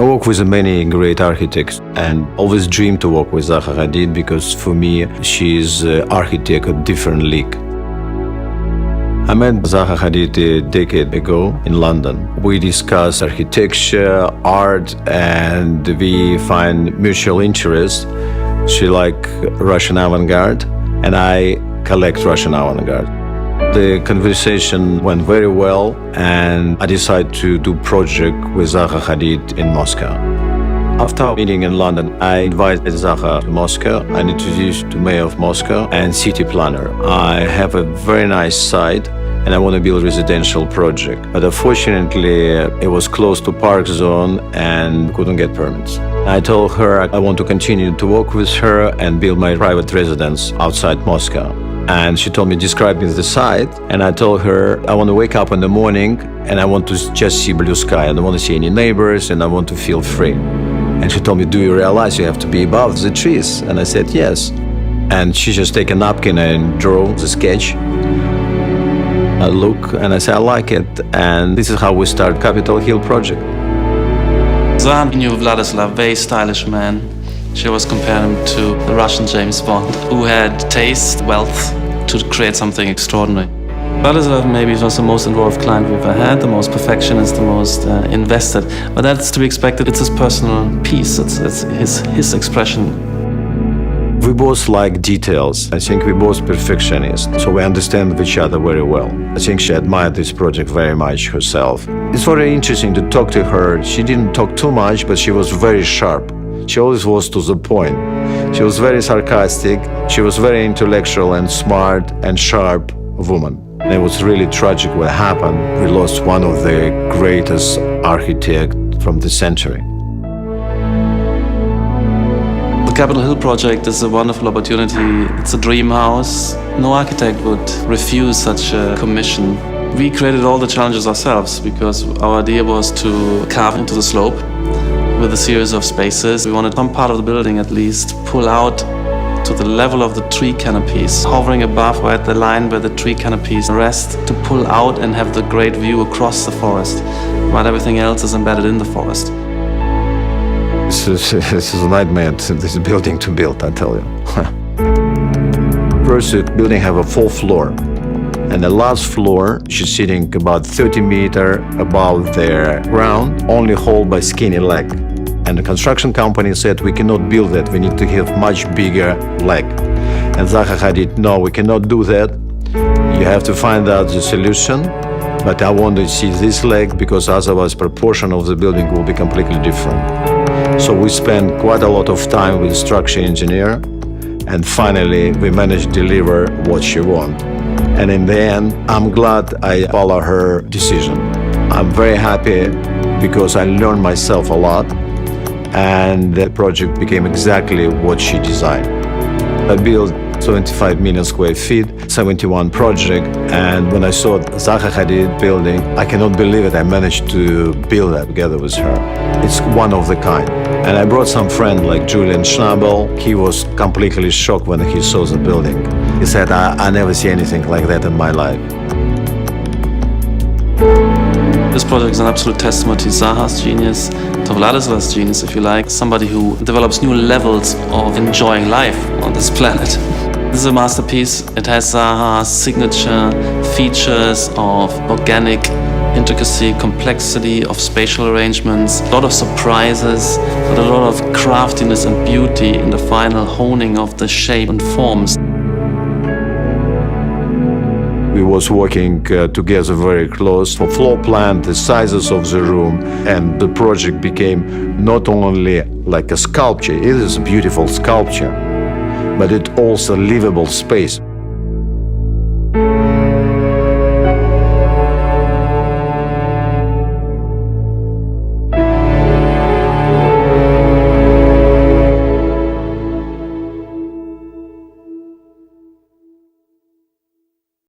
work with many great architects and always dreamed to work with Zaha Hadid because for me, she is an architect of different league. I met Zaha Hadid a decade ago in London. We discussed architecture, art, and we find mutual interest. She likes Russian avant-garde, and I collect Russian avant-garde. The conversation went very well, and I decided to do a project with Zaha Hadid in Moscow. After meeting in London, I invited Zaha to Moscow and introduced to Mayor of Moscow and city planner. I have a very nice site and I want to build a residential project. But unfortunately, it was close to park zone and couldn't get permits. I told her I want to continue to work with her and build my private residence outside Moscow. And she told me, describe me the site. And I told her, I want to wake up in the morning and I want to just see blue sky. I don't want to see any neighbors and I want to feel free. And she told me, do you realize you have to be above the trees? And I said, yes. And she just took a napkin and drew the sketch. I look and I say, I like it. And this is how we start Capitol Hill project. Zaha knew Vladislav, very stylish man. She always compared him to the Russian James Bond, who had taste, wealth, to create something extraordinary. Vladislav maybe was the most involved client we've ever had, the most perfectionist, the most invested. But that's to be expected. It's his personal piece. It's his expression. We both like details. I think we're both perfectionists, so we understand each other very well. I think she admired this project very much herself. It's very interesting to talk to her. She didn't talk too much, but she was very sharp. She always was to the point. She was very sarcastic. She was very intellectual and smart and sharp woman. And it was really tragic what happened. We lost one of the greatest architects from the century. The Capitol Hill project is a wonderful opportunity. It's a dream house. No architect would refuse such a commission. We created all the challenges ourselves because our idea was to carve into the slope with a series of spaces. We wanted some part of the building at least pull out to the level of the tree canopies, hovering above or at the line where the tree canopies rest, to pull out and have the great view across the forest, while everything else is embedded in the forest. This is a nightmare, this building to build, I tell you. First, the building have a full floor. And the last floor, she's sitting about 30 meters above the ground, only held by skinny leg. And the construction company said, we cannot build that, we need to have much bigger leg. And Zaha Hadid, no, we cannot do that. You have to find out the solution. But I want to see this leg because otherwise proportion of the building will be completely different. So we spent quite a lot of time with the structure engineer, and finally we managed to deliver what she wanted. And in the end, I'm glad I followed her decision. I'm very happy because I learned myself a lot, and the project became exactly what she designed. I built 75 million square feet, 71 project, and when I saw Zaha Hadid building, I cannot believe it. I managed to build that together with her. It's one of the kind. And I brought some friend like Julian Schnabel. He was completely shocked when he saw the building. He said, I never see anything like that in my life. This project is an absolute testament to Zaha's genius, to Vladislav's genius, if you like, somebody who develops new levels of enjoying life on this planet. This is a masterpiece. It has Zaha's signature features of organic intricacy, complexity of spatial arrangements, a lot of surprises, but a lot of craftiness and beauty in the final honing of the shape and forms. We was working together very close for floor plan, the sizes of the room, and the project became not only like a sculpture, it is a beautiful sculpture, but it also livable space.